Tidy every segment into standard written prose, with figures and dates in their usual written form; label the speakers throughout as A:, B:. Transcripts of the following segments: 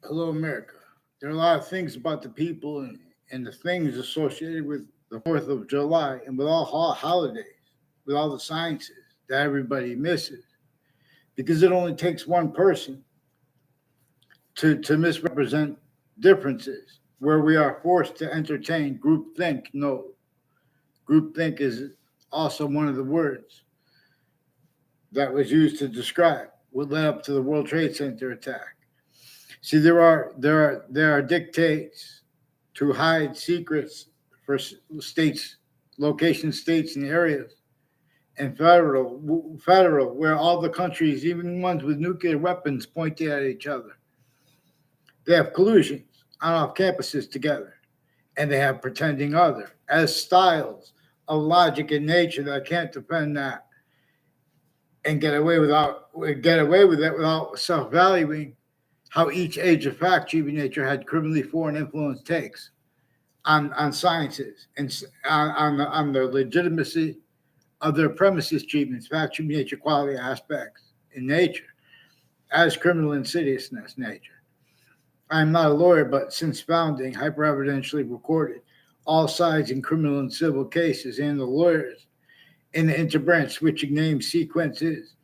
A: Hello, America. There are a lot of things about the people and the things associated with the 4th of July and with all holidays, with all the sciences that everybody misses because it only takes one person to misrepresent differences where we are forced to entertain groupthink. No, groupthink is also one of the words that was used to describe what led up to the World Trade Center attack. See, there are dictates to hide secrets for states, location states, and areas, and federal, where all the countries, even ones with nuclear weapons, pointed at each other. They have collusions on off campuses together, and they have pretending other as styles of logic and nature that can't defend that and get away with it without self-valuing how each age of fact Chibi Nature had criminally foreign influence takes on sciences and on the legitimacy of their premises treatments, fact Chibi Nature quality aspects in nature as criminal insidiousness nature. I am not a lawyer, but since founding, hyper evidentially recorded all sides in criminal and civil cases and the lawyers in the interbranch switching name sequences,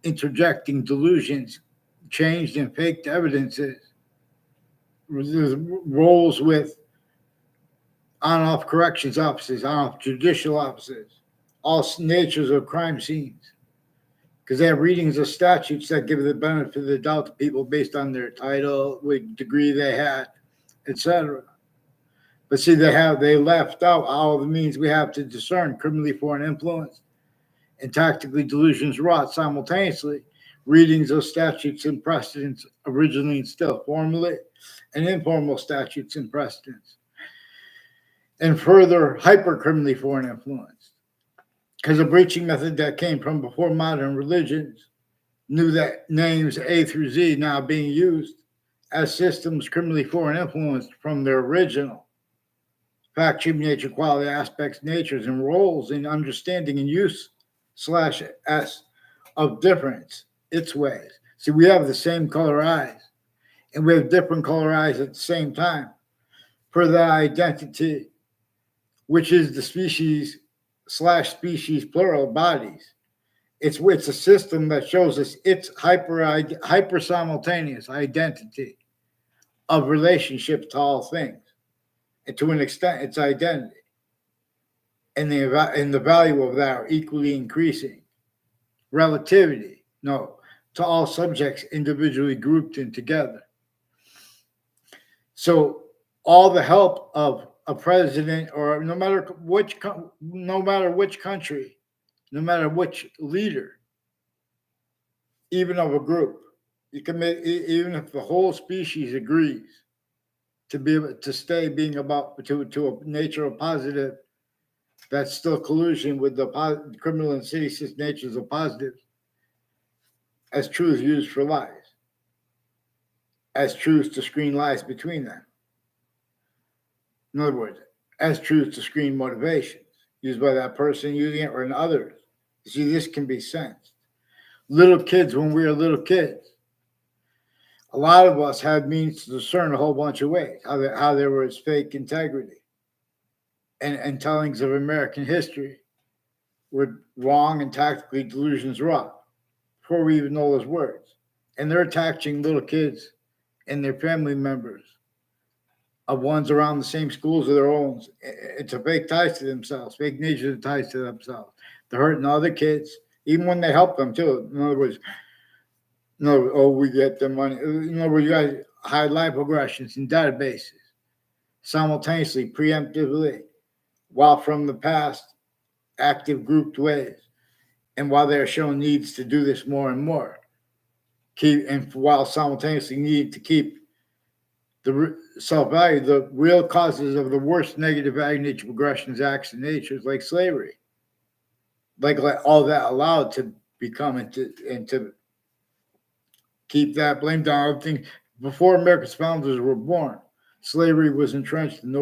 A: interjecting delusions, changed and faked evidences, roles with on off corrections offices, on off judicial offices, all natures of crime scenes. Because they have readings of statutes that give the benefit of the doubt to people based on their title, what degree they had, etc. But see, they left out all the means we have to discern criminally foreign influence and tactically delusions wrought simultaneously, readings of statutes and precedents originally and still formally, and informal statutes and precedents, and further hyper-criminally foreign influence. Because a breaching method that came from before modern religions knew that names A through Z now being used as systems criminally foreign influenced from their original fact, human nature, quality, aspects, natures, and roles in understanding and use slash S of difference, its ways. See, we have the same color eyes, and we have different color eyes at the same time for that identity, which is the species slash species plural bodies. It's a system that shows us its hyper simultaneous identity of relationship to all things, and to an extent, its identity and the value of that are equally increasing. Relativity, no, to all subjects individually grouped in together. So all the help of a president, or no matter which country, no matter which leader, even of a group, you can make even if the whole species agrees to be able to stay being about to a nature of positive, that's still collusion with the criminal and seditious natures of positive as truth used for lies, as truth to screen lies between them. In other words, as truth to screen motivations used by that person using it or in others. You see, this can be sensed. Little kids, when we were little kids, a lot of us had means to discern a whole bunch of ways how there was fake integrity and tellings of American history were wrong and tactically delusions wrought before we even know those words. And they're attaching little kids and their family members of ones around the same schools of their own. It's a fake ties to themselves, fake nature ties to themselves. They're hurting other kids, even when they help them too. In other words, no, oh, we get the money. In other words, you guys hide live progressions in databases simultaneously, preemptively, while from the past, active grouped ways, and while they're showing needs to do this more and more, while simultaneously needing to keep the self-value, the real causes of the worst negative value nature progressions, acts, and natures like slavery, like all that allowed to become and to keep that blame down everything. Before America's founders were born, slavery was entrenched in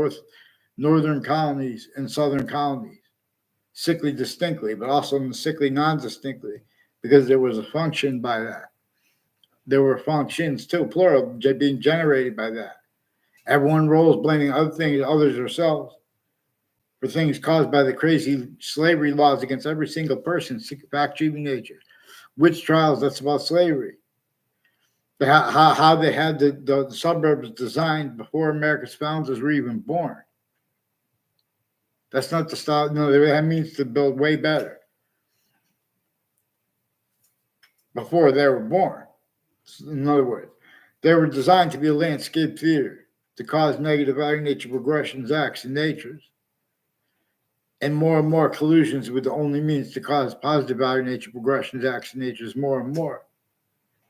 A: northern colonies and southern colonies, sickly distinctly, but also sickly non-distinctly, because there was a function by that. there were functions too, plural, being generated by that. Everyone rolls blaming other things, others themselves, for things caused by the crazy slavery laws against every single person, factory nature. Witch trials, that's about slavery. How they had the suburbs designed before America's founders were even born. That's not the style. No, that means to build way better before they were born. In other words, they were designed to be a landscape theater to cause negative value nature progressions, acts, and natures, and more collusions with the only means to cause positive value nature progressions, acts, and natures more and more.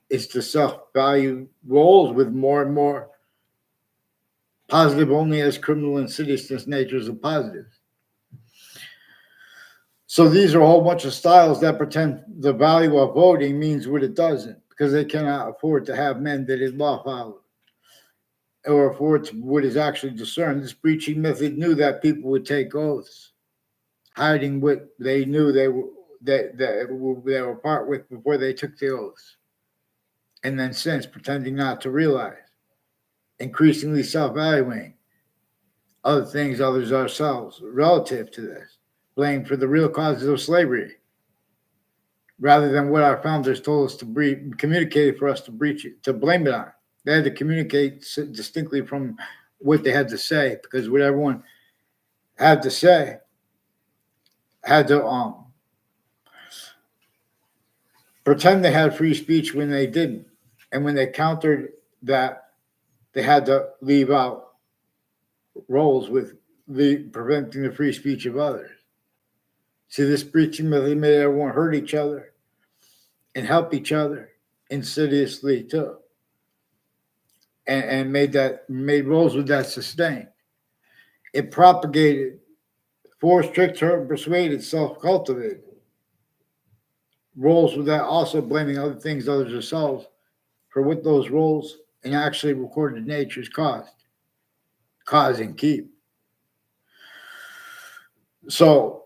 A: It's to self-value roles with more and more positive only as criminal insidiousness natures of positives. So these are a whole bunch of styles that pretend the value of voting means what it doesn't, because they cannot afford to have mandated law followed or afford to what is actually discerned. This breaching method knew that people would take oaths, hiding what they knew they were part with before they took the oaths, and then since pretending not to realize, increasingly self-evaluating other things, others, ourselves, relative to this, blame for the real causes of slavery, rather than what our founders told us to communicated for us to breach it, to blame it on. They had to communicate distinctly from what they had to say, because what everyone had to say had to pretend they had free speech when they didn't. And when they countered that, they had to leave out roles with preventing the free speech of others. See, this breaching method made everyone hurt each other and help each other insidiously too. And made roles with that sustained. It propagated, forced, tricked, hurt, persuaded, self-cultivated. Roles with that also blaming other things, others themselves, for what those roles and actually recorded natures caused, cause and keep. So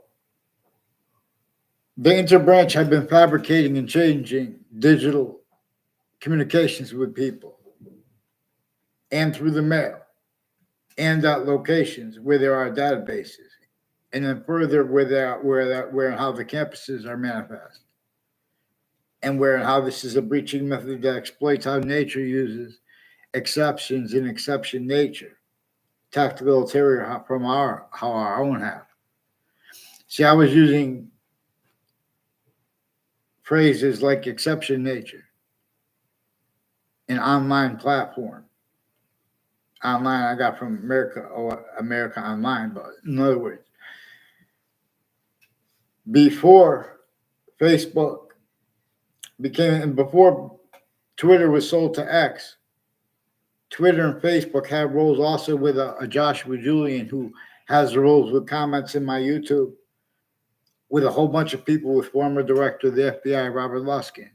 A: the interbranch had been fabricating and changing digital communications with people, and through the mail, and at locations where there are databases, and then further where and how the campuses are manifest, and where and how this is a breaching method that exploits how nature uses exceptions in exception nature, tactical ulterior from how our own have. See, I was using phrases like exception nature, an online platform. Online I got from America Online, but in other words, before Facebook before Twitter was sold to X, Twitter and Facebook had roles also with a Joshua Julian, who has the roles with comments in my YouTube, with a whole bunch of people, with former director of the FBI, Robert Luskin,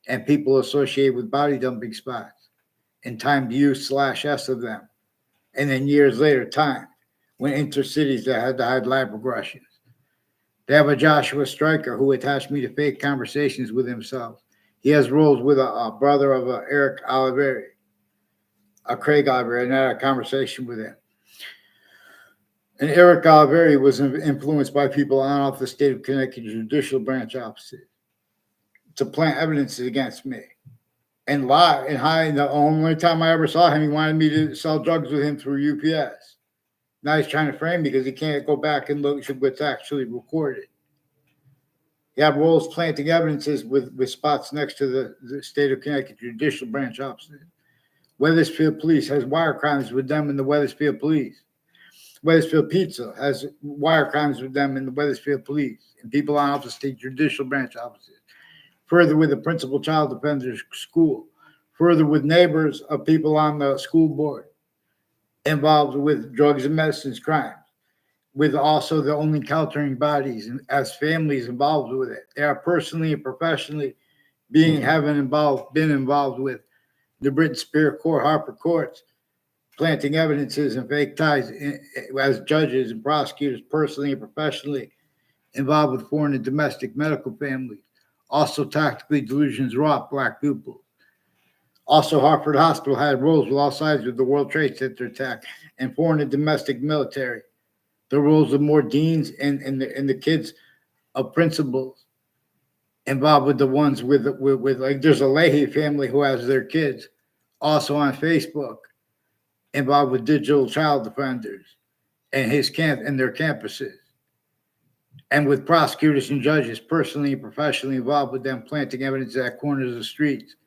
A: and people associated with body dumping spots, and timed use/S of them. And then years later, time when intercities that had to hide live regressions. They have a Joshua Stryker who attached me to fake conversations with himself. He has roles with a brother of Eric Oliveri, Craig Oliveri, and I had a conversation with him. And Eric Oliveri was influenced by people on off the state of Connecticut judicial branch offices to plant evidences against me and lie and hide. The only time I ever saw him, he wanted me to sell drugs with him through UPS. Now he's trying to frame me because he can't go back and look at what's actually recorded. You have roles planting evidences with spots next to the state of Connecticut judicial branch offices. Wethersfield Police has wire crimes with them in the Wethersfield Police. Wethersfield Pizza has wire crimes with them in the Wethersfield Police and people on off the state judicial branch offices. Further with the principal child defender's school. Further with neighbors of people on the school board involved with drugs and medicines crimes, with also the only countering bodies and as families involved with it. They are personally and professionally been involved with the Britton Spear Court, Harper Courts, planting evidences and fake ties as judges and prosecutors, personally and professionally involved with foreign and domestic medical families, also tactically delusions wrought black people, Also, Hartford Hospital had roles with all sides of the World Trade Center attack and foreign and domestic military. The roles of more deans and the kids of principals involved with the ones with like there's a Leahy family who has their kids also on Facebook involved with digital child offenders and his camp and their campuses, and with prosecutors and judges personally and professionally involved with them planting evidence at corners of streets.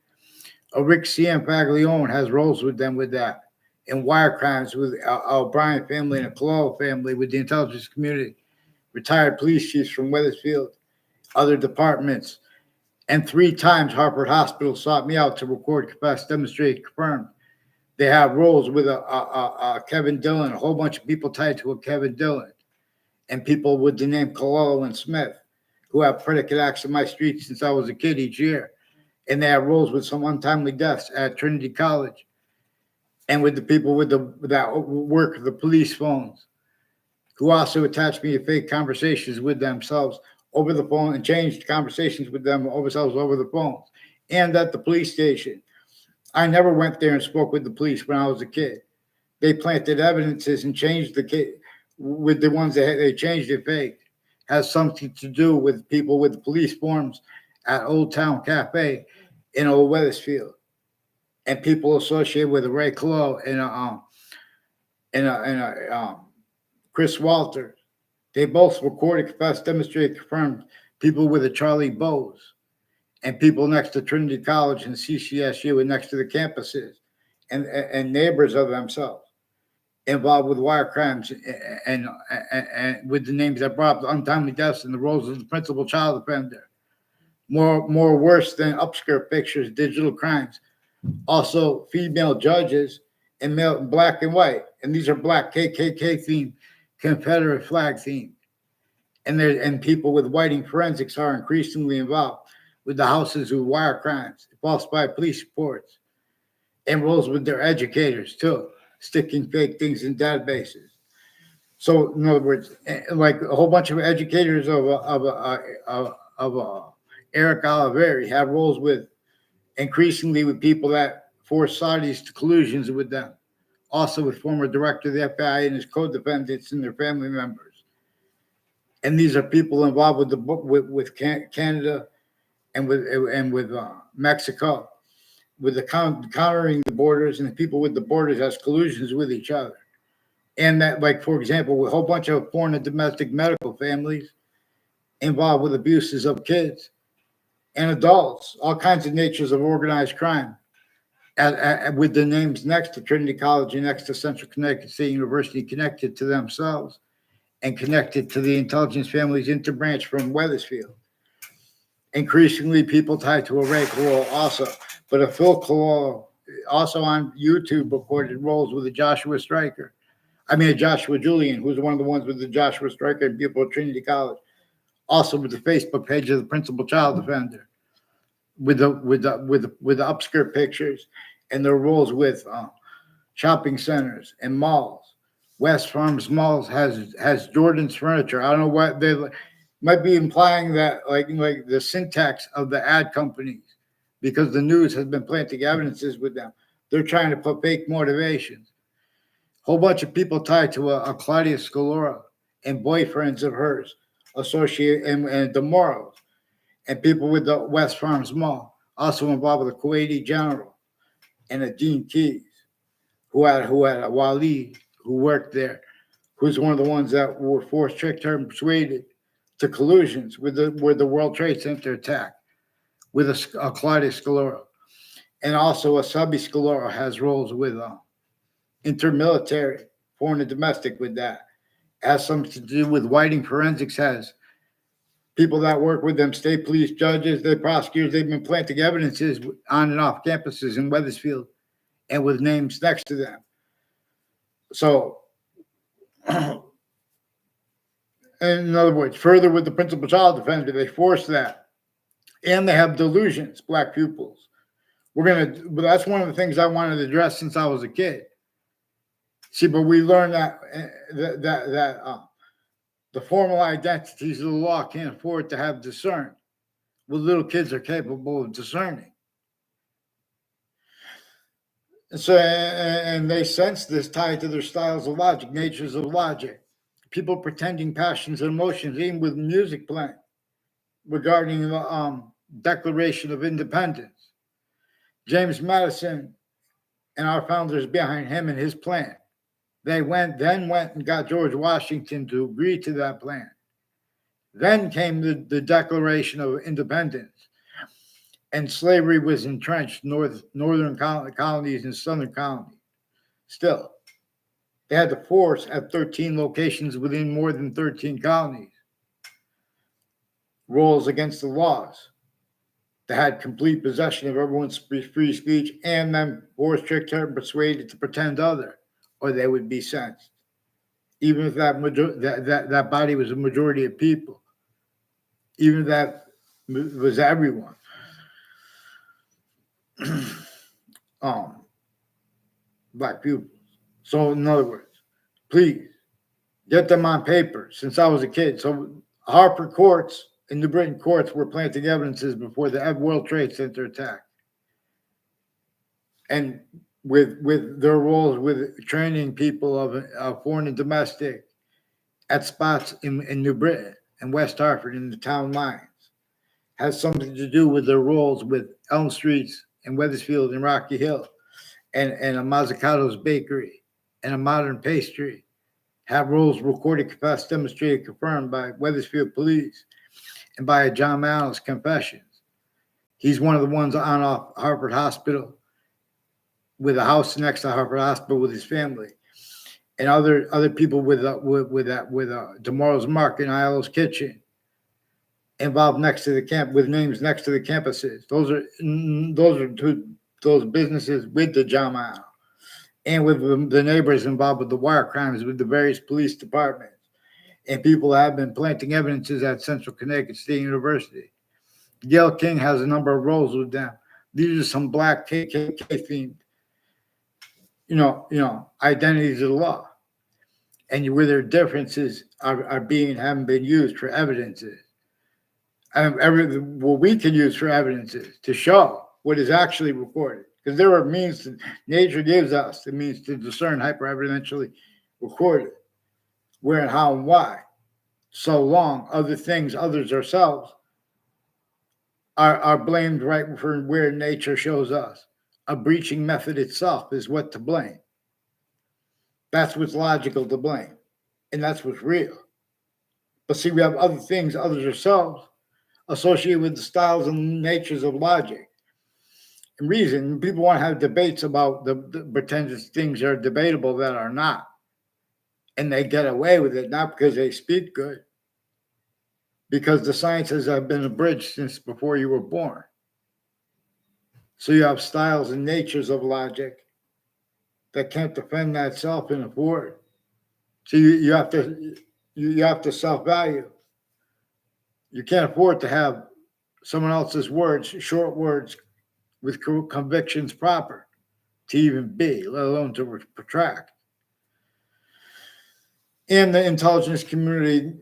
A: Rick Cianfaglione has roles with them with that. In wire crimes with O'Brien family and the Cololo family with the intelligence community, retired police chiefs from Wethersfield, other departments. And 3 times Hartford Hospital sought me out to record, confess, demonstrate, confirm. They have roles with Kevin Dillon, a whole bunch of people tied to a Kevin Dillon, and people with the name Cololo and Smith, who have predicate acts in my street since I was a kid each year. And they have roles with some untimely deaths at Trinity College, and with the people with that work the police phones, who also attached me to fake conversations with themselves over the phone and changed conversations with them themselves over the phone. And at the police station, I never went there and spoke with the police when I was a kid. They planted evidences and changed the case with the ones that they changed it fake. Has something to do with people with the police forms at Old Town Cafe in Old Wethersfield, and people associated with Ray Clo and Chris Walters. They both recorded, confessed, demonstrated, confirmed people with a Charlie Bose, and people next to Trinity College and CCSU and next to the campuses, and neighbors of themselves involved with wire crimes and with the names that brought up the untimely deaths and the roles of the principal child offender. More worse than upskirt pictures, digital crimes. Also, female judges and male black and white, and these are black KKK themed, Confederate flag themed, and people with whiting forensics are increasingly involved with the houses with wire crimes, falsified police reports, and roles with their educators too, sticking fake things in databases. So, in other words, like a whole bunch of educators of Eric Oliveri have roles with increasingly with people that force Saudis to collusions with them. Also with former director of the FBI and his co-defendants and their family members. And these are people involved with with Canada and with Mexico, with the countering the borders, and the people with the borders has collusions with each other. And that, like, for example, a whole bunch of foreign and domestic medical families involved with abuses of kids and adults, all kinds of natures of organized crime, with the names next to Trinity College and next to Central Connecticut State University, connected to themselves and connected to the intelligence families interbranch from Wethersfield. Increasingly, people tied to a Ray Cololo also, but a Phil Cololo also on YouTube recorded roles with a Joshua Julian, who's one of the ones with the Joshua Stryker and people at Trinity College. Also with the Facebook page of the principal child offender, with the upskirt pictures and their roles with shopping centers and malls. West Farms Malls has Jordan's Furniture. I don't know what they might be implying that like the syntax of the ad companies, because the news has been planting evidences with them. They're trying to put fake motivations. Whole bunch of people tied to a Claudia Scalora and boyfriends of hers associated and the Morrows, and people with the West Farms Mall, also involved with the Kuwaiti general and a Dean Keys, who had a Wali who worked there, who's one of the ones that were forced, tricked her, and persuaded to collusions with the World Trade Center attack with a Claudia Scalora. And also a Sabi Scalora has roles with intermilitary, foreign and domestic with that. Has something to do with whiting forensics, has people that work with them, state police, judges, the prosecutors. They've been planting evidences on and off campuses in Wethersfield and with names next to them. So, in other words, further with the principal child offender, they force that. And they have delusions, black pupils. That's one of the things I wanted to address since I was a kid. See, but we learned that the formal identities of the law can't afford to have discerned. Well, little kids are capable of discerning. So, and they sense this tied to their styles of logic, natures of logic. People pretending passions and emotions, even with music playing, regarding the Declaration of Independence. James Madison and our founders behind him and his plan. They went and got George Washington to agree to that plan. Then came the Declaration of Independence, and slavery was entrenched northern colonies and southern colonies. Still, they had to force at 13 locations within more than 13 colonies. Rules against the laws. They had complete possession of everyone's free speech and then forced, tricked, and persuaded to pretend other, or they would be sentenced. Even if that body was a majority of people, even if that was everyone. Black people. So in other words, please get them on paper since I was a kid. So Harper courts and New Britain courts were planting evidences before the World Trade Center attack. And with their roles with training people of foreign and domestic at spots in New Britain and West Hartford in the town lines has something to do with their roles with Elm Streets and Wethersfield and Rocky Hill and a Mazzicato's Bakery and a Modern Pastry have roles recorded, confessed, demonstrated, confirmed by Wethersfield police and by John Mallon's confessions. He's one of the ones on off Harvard Hospital with a house next to Harvard Hospital with his family, and other people with Tomorrow's Market and Ilo's Kitchen involved next to the camp with names next to the campuses. Those are those businesses with the John Mallon and with the neighbors involved with the wire crimes with the various police departments. And people have been planting evidences at Central Connecticut State University. Gayle King has a number of roles with them. These are some black KKK themed, identities of the law, and where their differences haven't been used for evidences. What we can use for evidences to show what is actually recorded, because there are means nature gives us the means to discern hyper-evidentially recorded, where and how and why. So long, others ourselves, are blamed right for where nature shows us. A breaching method itself is what to blame. That's what's logical to blame, and that's what's real. But see, we have other things, others ourselves, associated with the styles and natures of logic and reason. People want to have debates about the pretended things that are debatable that are not. And they get away with it, not because they speak good, because the sciences have been abridged since before you were born. So you have styles and natures of logic that can't defend that self in a word. So you have to self-value. You can't afford to have someone else's words, short words, with convictions proper to even be, let alone to protract. And the intelligence community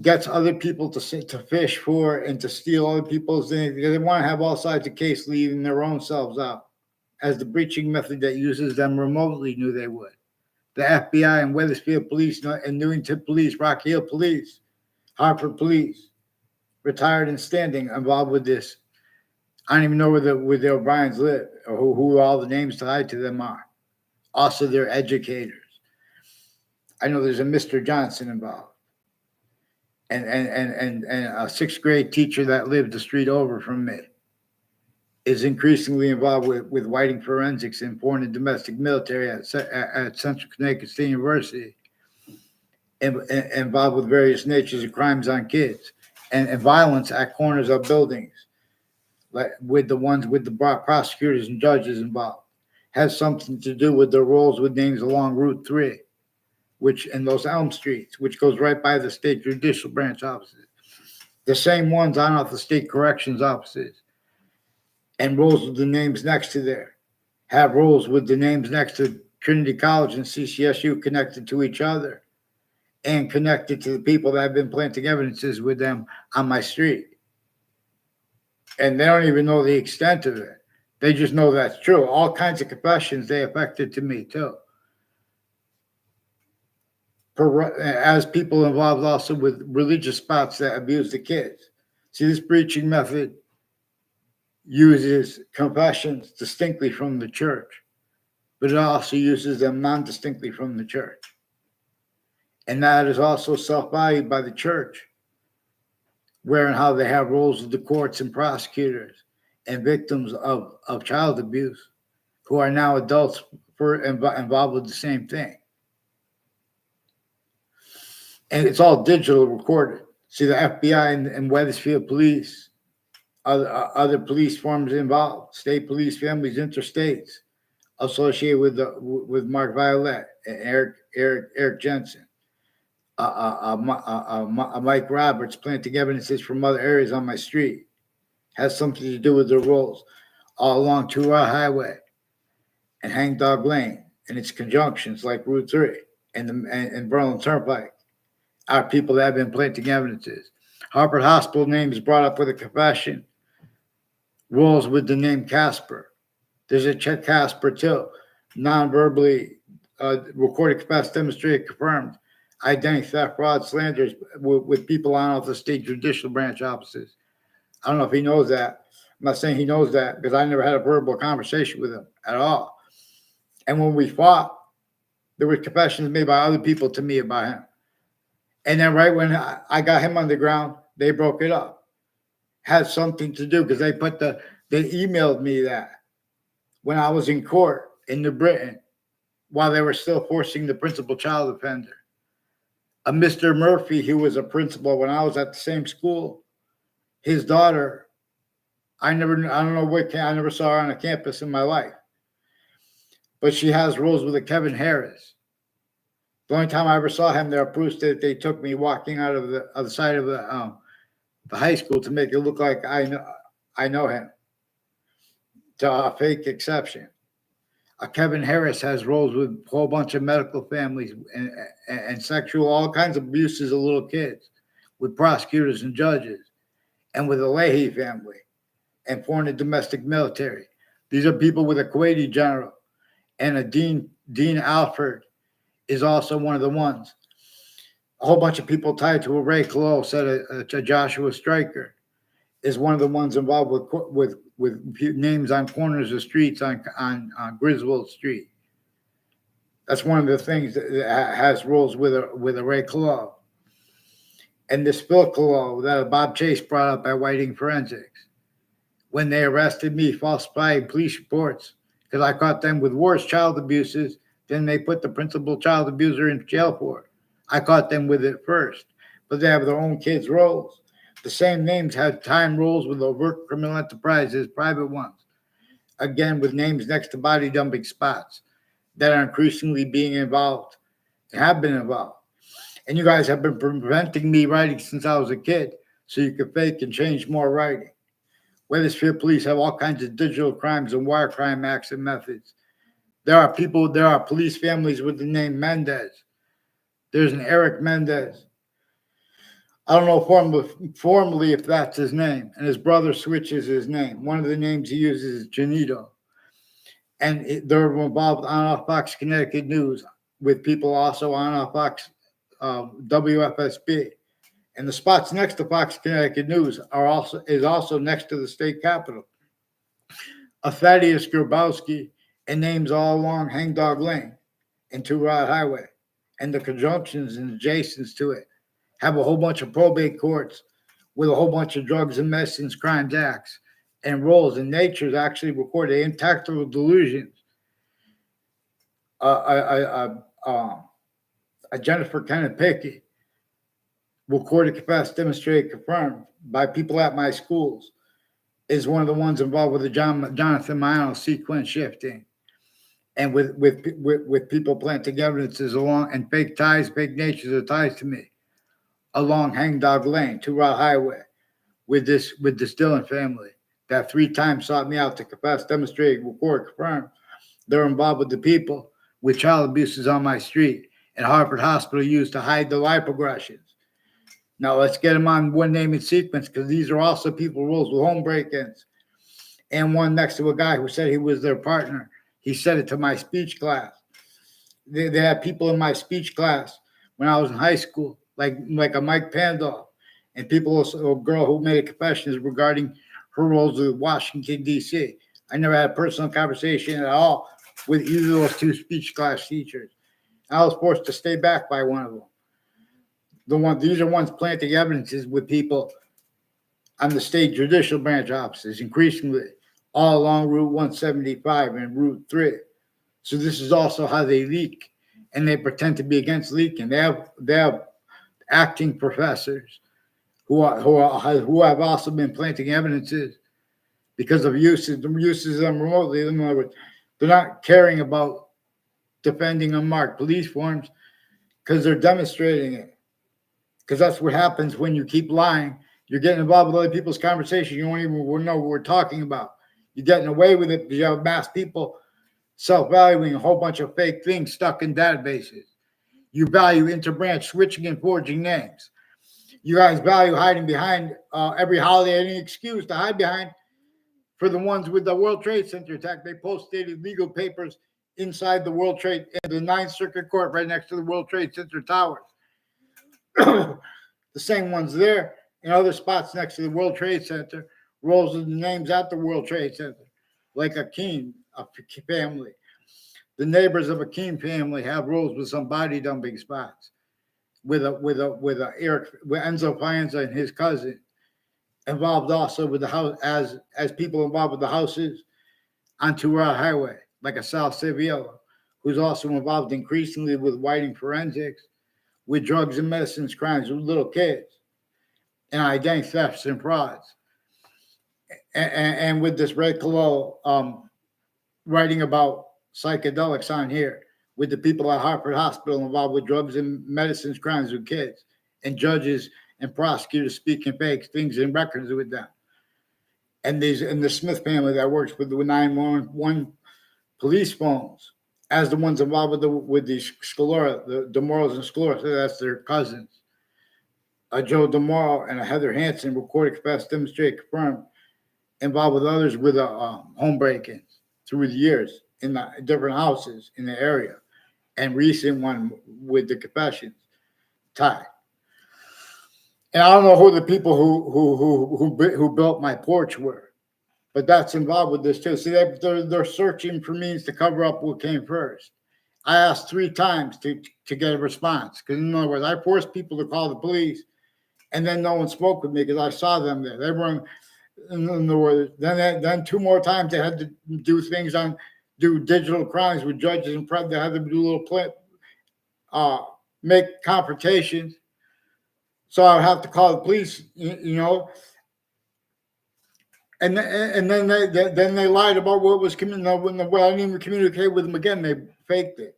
A: gets other people to fish for and to steal other people's things because they want to have all sides of the case, leaving their own selves out, as the breaching method that uses them remotely knew they would. The FBI and Wethersfield Police and Newington Police, Rocky Hill Police, Hartford Police, retired and standing, involved with this. I don't even know where the O'Briens live or who all the names tied to them are. Also, they're educators. I know there's a Mr. Johnson involved, and a sixth grade teacher that lived the street over from me is increasingly involved with Whiting forensics in foreign and domestic military at Central Connecticut State University, and involved with various natures of crimes on kids and violence at corners of buildings, like with the prosecutors and judges involved, has something to do with their roles with names along Route 3. Which in those Elm Streets, which goes right by the state judicial branch offices, the same ones on off the state corrections offices, and roles with the names next to there, have roles with the names next to Trinity College and CCSU connected to each other, and connected to the people that have been planting evidences with them on my street, and they don't even know the extent of it. They just know that's true. All kinds of confessions they affected to me too. As people involved also with religious spots that abuse the kids. See, this preaching method uses confessions distinctly from the church, but it also uses them non-distinctly from the church. And that is also self-valued by the church, where and how they have roles of the courts and prosecutors and victims of child abuse who are now adults involved with the same thing. And it's all digital recorded. See, the FBI and Wethersfield Police, other police forms involved, state police, families, interstates, associated with Mark Violet and Eric Jensen. Mike Roberts planting evidences from other areas on my street has something to do with their roles all along Two-Rod Highway and Hangdog Lane and its conjunctions like Route 3 and Berlin Turnpike are people that have been planting evidences. Harvard Hospital name is brought up with a confession, rolls with the name Casper. There's a Chet Casper too, non-verbally recorded, confessed, demonstrated, confirmed identity theft, fraud, slanders with people on off the state judicial branch offices. I don't know if he knows that. I'm not saying he knows that because I never had a verbal conversation with him at all. And when we fought, there were confessions made by other people to me about him. And then right when I got him on the ground, they broke it up. Had something to do because they emailed me that when I was in court in New Britain while they were still forcing the principal child offender. A Mr. Murphy, who was a principal when I was at the same school, his daughter, I never saw her on a campus in my life. But she has roles with a Kevin Harris. The only time I ever saw him, there are proofs that they took me walking out of the other side of the high school to make it look like I know him. To a fake exception. Kevin Harris has roles with a whole bunch of medical families and sexual, all kinds of abuses of little kids with prosecutors and judges and with the Leahy family and foreign and domestic military. These are people with a Kuwaiti general and a Dean Alford is also one of the ones. A whole bunch of people tied to a Ray Colo, said a Joshua Stryker is one of the ones involved with names on corners of streets on Griswold Street. That's one of the things that has roles with a Ray Colo. And this Phil Colo that Bob Chase brought up at Whiting Forensics. When they arrested me, falsifying police reports, because I caught them with worse child abuses than they put the principal child abuser in jail for. I caught them with it first, but they have their own kids' roles. The same names have time roles with overt criminal enterprises, private ones. Again, with names next to body dumping spots that are increasingly being involved, have been involved. And you guys have been preventing me writing since I was a kid, so you can fake and change more writing. Wethersfield Police have all kinds of digital crimes and wire crime acts and methods. There are police families with the name Mendez. There's an Eric Mendez. I don't know formally if that's his name, and his brother switches his name. One of the names he uses is Janito. And they're involved on Fox Connecticut News with people also on Fox WFSB. And the spots next to Fox Connecticut News is also next to the state capitol. Thaddeus Grabowski and names all along Hangdog Lane and Two-Rod Highway and the conjunctions and adjacents to it have a whole bunch of probate courts with a whole bunch of drugs and medicines, crimes acts, and roles. And Nature's actually recorded intactile delusions. Jennifer Kenneth Pickey, recorded, confessed, demonstrated, confirmed by people at my schools, is one of the ones involved with the Jonathan Miles sequence shifting, and with people planting evidences along and fake ties, fake natures of ties to me, along Hangdog Lane, Two-Rod Highway, with this Dillon family that 3 times sought me out to confess, demonstrate, record, confirm. They're involved with the people with child abuses on my street and Harvard Hospital used to hide the lie progressions. Now let's get them on one name and sequence because these are also people roles with home break-ins and one next to a guy who said he was their partner. He said it to my speech class. They had people in my speech class when I was in high school, like a Mike Pandolf, and people, also a girl who made confessions regarding her roles with Washington, D.C. I never had a personal conversation at all with either of those two speech class teachers. I was forced to stay back by one of them. These are ones planting evidences with people on the state judicial branch offices, increasingly all along Route 175 and Route 3. So this is also how they leak, and they pretend to be against leaking. They have acting professors who have also been planting evidences because of uses of them remotely. In other words, they're not caring about defending unmarked police forms because they're demonstrating it. Because that's what happens when you keep lying. You're getting involved with other people's conversation. You don't even know what we're talking about. You're getting away with it because you have mass people self-valuing a whole bunch of fake things stuck in databases. You value interbranch switching and forging names. You guys value hiding behind every holiday, any excuse to hide behind. For the ones with the World Trade Center attack, they post-dated legal papers inside the World Trade, in the Ninth Circuit Court right next to the World Trade Center towers. The same ones there in other spots next to the World Trade Center, rolls of the names at the World Trade Center, like Akeem, a family. The neighbors of Akeem family have rolls with some body dumping spots, with Enzo Fianza and his cousin, involved also with the house as people involved with the houses on Turao Highway, like a Sal Civiello, who's also involved increasingly with whiting forensics, with drugs and medicines crimes with little kids, and identity thefts and frauds. And with this Ray Collo writing about psychedelics on here, with the people at Hartford Hospital involved with drugs and medicines crimes with kids, and judges and prosecutors speaking fake things in records with them. And the Smith family that works with the 911 police phones, as the ones involved with the Scalora, the DeMoros and Scalora, so that's their cousins. Joe DeMoro and Heather Hansen recorded, confessed, demonstrated, confirmed, involved with others with home break-ins through the years in the different houses in the area, and recent one with the confessions tied. And I don't know who the people who built my porch were, but that's involved with this too. See, they're searching for means to cover up what came first. I asked 3 times to get a response, because in other words, I forced people to call the police, and then no one spoke with me because I saw them there. They weren't. In other words, then 2 more times they had to do digital crimes with judges and prep. They had to do little make confrontations. So I would have to call the police, you know. And then they lied about what was coming. I didn't even communicate with them again. They faked it.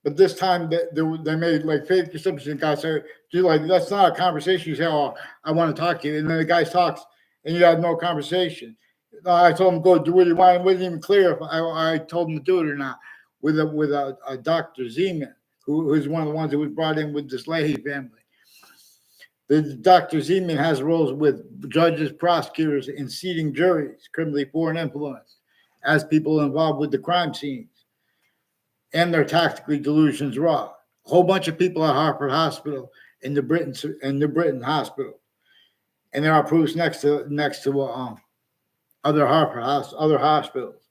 A: But this time they made like fake assumptions. And guys said, "Dude, like that's not a conversation." You say, "Oh, I want to talk to you," and then the guy talks, and you have no conversation. I told him go do what you want. It wasn't even clear if I told him to do it or not. With a Dr. Zeman, who's one of the ones who was brought in with this Leahy family. The Dr. Zeman has roles with judges, prosecutors, and seating juries, criminally foreign influence, as people involved with the crime scenes, and their tactically delusions raw. A whole bunch of people at Hartford Hospital in the Britain Hospital, and there are proofs next to other hospitals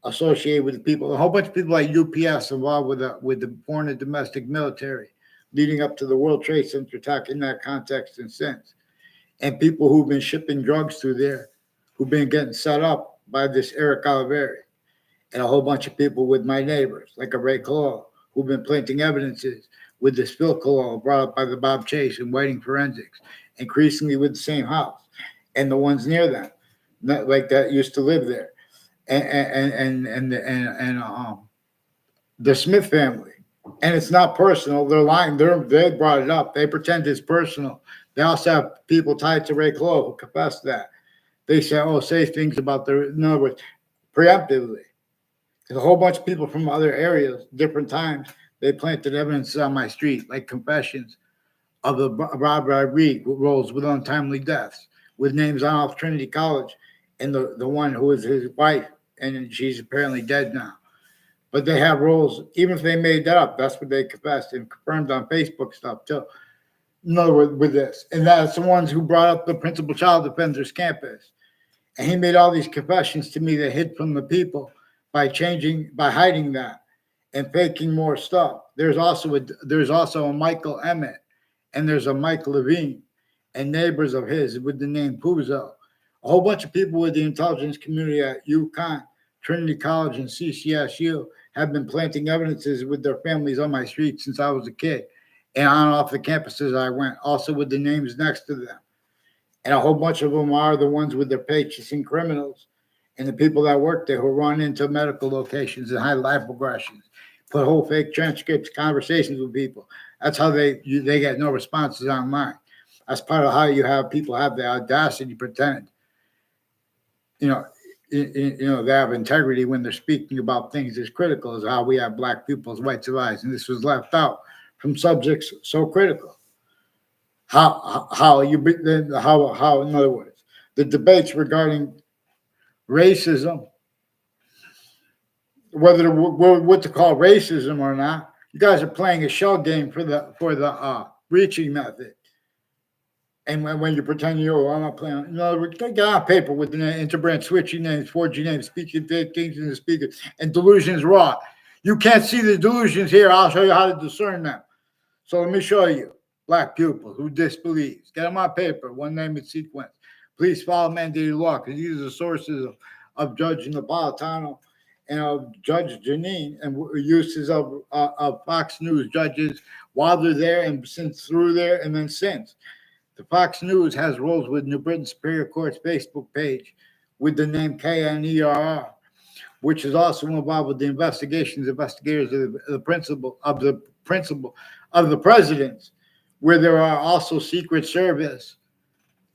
A: associated with the people. A whole bunch of people like UPS involved with the foreign and domestic military, leading up to the World Trade Center attack in that context and since. And people who've been shipping drugs through there, who've been getting set up by this Eric Oliveri. And a whole bunch of people with my neighbors, like a Ray Collo, who've been planting evidences with this Phil Collo brought up by the Bob Chase and whiting forensics, increasingly with the same house. And the ones near them, like that used to live there. And the Smith family. And it's not personal. They're lying. They brought it up. They pretend it's personal. They also have people tied to Ray Collo who confess that. They say things about in other words, preemptively. Because a whole bunch of people from other areas, different times, they planted evidence on my street, like confessions of the Rob Rodriguez rolls with untimely deaths, with names on off Trinity College and the one who was his wife, and she's apparently dead now. But they have roles, even if they made that up, that's what they confessed and confirmed on Facebook stuff too. In other words, with this, and that's the ones who brought up the principal child defender's campus, and he made all these confessions to me that hid from the people by hiding that and faking more stuff. There's also a Michael Emmett, and there's a Mike Levine, and neighbors of his with the name Puzo. A whole bunch of people with the intelligence community at UConn, Trinity College, and CCSU have been planting evidences with their families on my street since I was a kid, and on and off the campuses I went, also with the names next to them. And a whole bunch of them are the ones with their pay-chasing criminals and the people that work there who run into medical locations and hide life regressions, put whole fake transcripts, conversations with people. That's how they get no responses online. That's part of how you have people have the audacity to pretend, they have integrity when they're speaking about things as critical as how we have black people as white civilians. And this was left out from subjects so critical. How in other words, the debates regarding racism, whether what to call racism or not, you guys are playing a shell game for the reaching method. And when you pretend I'm not playing, in other words, get on paper with the interbranch switching names, 4G names, speaking fake things in the speaker, and delusions raw. You can't see the delusions here. I'll show you how to discern them. So let me show you. Black pupil who disbelieves. Get them on paper, one name in sequence. Please follow mandated law, because these are the sources of Judge Napolitano and of Judge Janine, and uses of Fox News judges while they're there and since through there and then since. The Fox News has roles with New Britain Superior Court's Facebook page with the name KNERR, which is also involved with the investigators of the principal of the presidents, where there are also Secret Service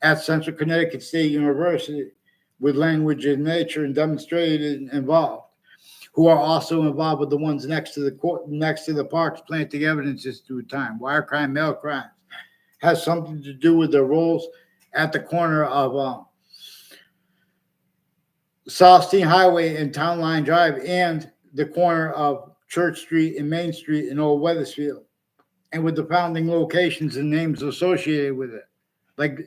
A: at Central Connecticut State University with language and nature and demonstrated involved, who are also involved with the ones next to the court, next to the parks, planting evidences through time. Wire crime, mail crimes has something to do with their roles at the corner of Southstein Highway and Town Line Drive, and the corner of Church Street and Main Street in Old Weathersfield, and with the founding locations and names associated with it, like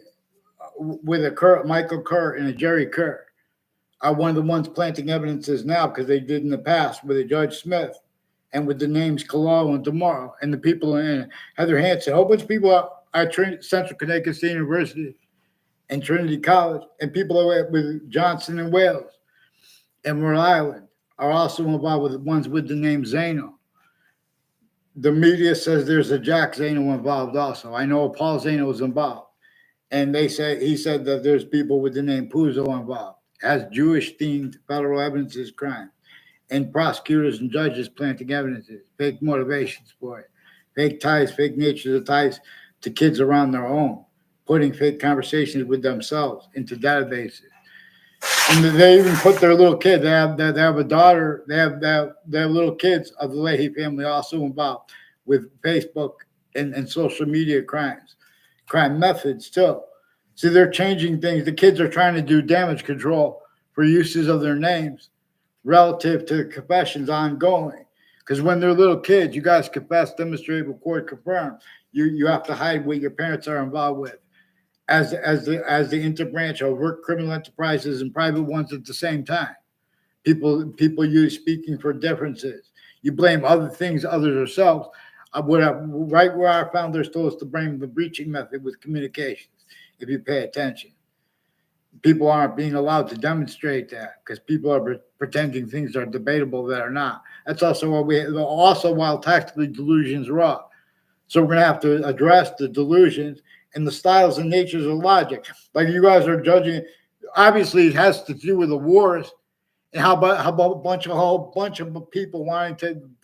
A: with a Michael Kerr and a Jerry Kerr, are one of the ones planting evidences now, because they did in the past with a Judge Smith and with the names Kalal and Tomorrow and the people in Heather Hansen. A whole bunch of people at Central Connecticut State University and Trinity College, and people with Johnson and Wales and Rhode Island are also involved with the ones with the name Zano. The media says there's a Jack Zano involved also. I know Paul Zano is involved. And he said that there's people with the name Puzo involved as Jewish-themed federal evidences crime, and prosecutors and judges planting evidences, fake motivations for it, fake ties, fake natures of ties to kids around their home, putting fake conversations with themselves into databases. And they even put their little kid. They have a daughter. They have little kids of the Leahy family also involved with Facebook and social media crime methods too. See, they're changing things. The kids are trying to do damage control for uses of their names relative to the confessions ongoing. Because when they're little kids, you guys confess, demonstrate, record, confirm. You have to hide what your parents are involved with. As the interbranch overt criminal enterprises and private ones at the same time. People use speaking for differences. You blame other things, others yourselves. Right where our founders told us to blame the breaching method with communications, if you pay attention. People aren't being allowed to demonstrate that because people are pretending things are debatable that are not. That's also while tactically delusions raw. So we're going to have to address the delusions and the styles and natures of logic. Like you guys are judging, obviously it has to do with the wars, and how about a whole bunch of people wanting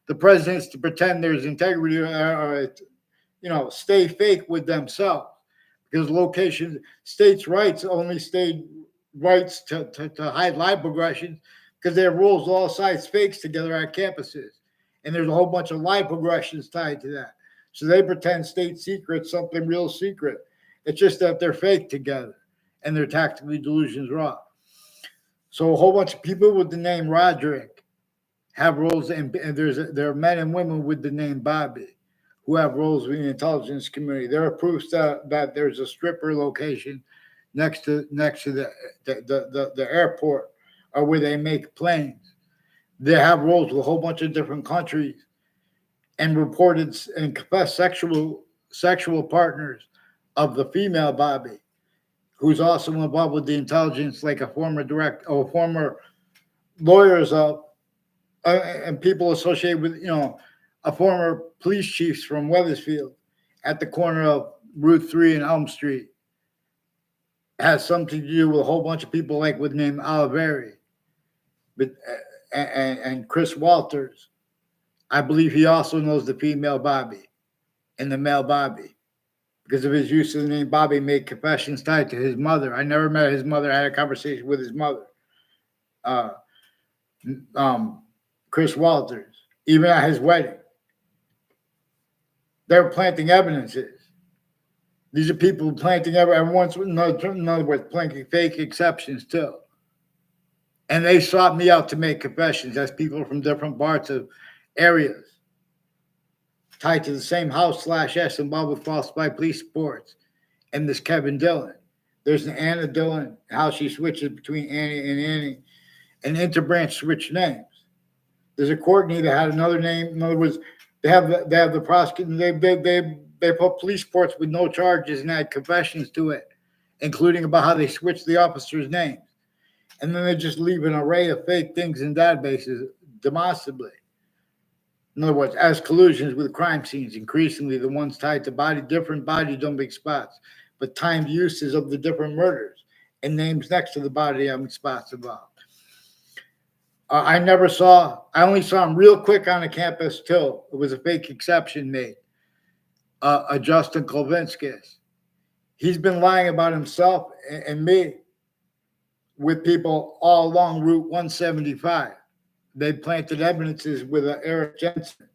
A: the presidents to pretend there's integrity or stay fake with themselves, because states' rights only state rights to hide live progressions because they have rules all sides fakes together at campuses, and there's a whole bunch of live progressions tied to that. So they pretend state secret's something real secret. It's just that they're fake together and they're tactically delusions raw. So a whole bunch of people with the name Roderick have roles, and there are men and women with the name Bobby who have roles in the intelligence community. There are proofs that there's a stripper location next to the airport, or where they make planes. They have roles with a whole bunch of different countries, and reported and confessed sexual partners of the female Bobby, who's also involved with the intelligence, like a former lawyers and people associated with, a former police chiefs from Weathersfield at the corner of Route 3 and Elm Street. Has something to do with a whole bunch of people like with name Oliveri, but and Chris Walters. I believe he also knows the female Bobby and the male Bobby because of his use of the name Bobby. Made confessions tied to his mother. I never met his mother. I had a conversation with his mother. Chris Walters, even at his wedding, they're planting evidences. These are people planting everyone's, in other words, planting fake exceptions too. And they sought me out to make confessions as people from different parts of areas tied to the same house/S involved with falsified police reports. And this Kevin Dillon. There's an Anna Dillon, how she switches between Annie and Annie, and Interbranch switch names. There's a Courtney that had another name. In other words, they have the prosecutor. They put police reports with no charges and had confessions to it, including about how they switched the officers' names. And then they just leave an array of fake things in databases demonstrably. In other words, as collusions with crime scenes, increasingly the ones tied to different body dumping spots, but timed uses of the different murders and names next to the body dumping spots involved. I only saw him real quick on the campus till it was a fake exception made. Justin Kolvinskis. He's been lying about himself and me with people all along Route 175. They planted evidences with Eric Jensen,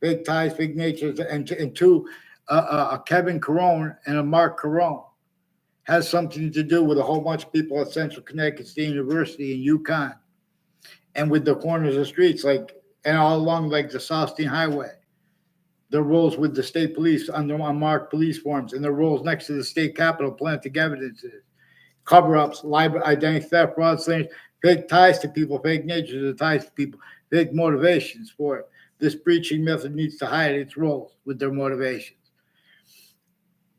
A: fake ties, fake natures, and two, a Kevin Carone and a Mark Carone. Has something to do with a whole bunch of people at Central Connecticut State University in Yukon, and with the corners of streets, and all along like the Southstein Highway. Their roles with the state police under unmarked police forms, and their roles next to the state capitol planting evidences, cover-ups, identity theft, fraud, slander, fake ties to people, fake natures of ties to people, fake motivations for it. This breaching method needs to hide its roles with their motivations.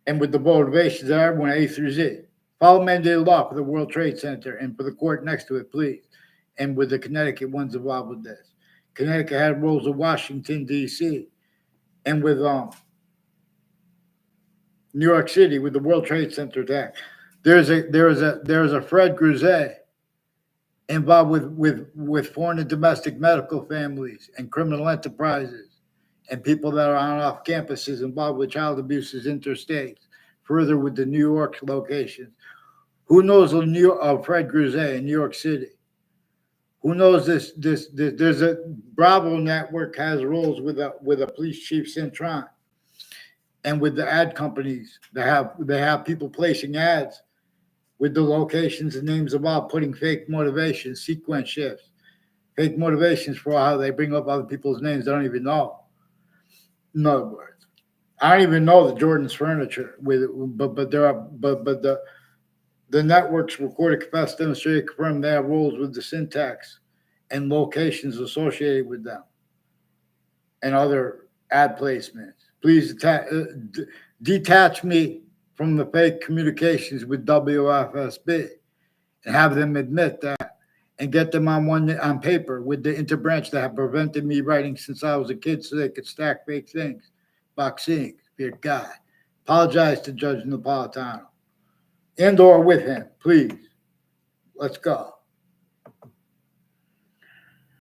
A: And with the motivations of everyone A through Z. Follow mandated law for the World Trade Center and for the court next to it, please. And with the Connecticut ones involved with this. Connecticut had roles of Washington, D.C., and with New York City with the World Trade Center attack. There's a Fred Grouzet involved with foreign and domestic medical families and criminal enterprises and people that are on off campuses involved with child abuses interstate. Further with the New York locations. Who knows Fred Grouzet in New York City? Who knows this? There's a Bravo network has roles with a police chief Cintron, and with the ad companies they have people placing ads with the locations and names about putting fake motivations, sequence shifts, fake motivations for how they bring up other people's names. I don't even know. In other words, I don't even know the Jordan's Furniture but the networks recorded, confessed, demonstrated, confirmed they have roles with the syntax and locations associated with them and other ad placements. Please detach me from the fake communications with WFSB and have them admit that and get them on paper with the interbranch that have prevented me writing since I was a kid so they could stack fake things. Boxing, dear God. Apologize to Judge Napolitano. And or with him, please. Let's go.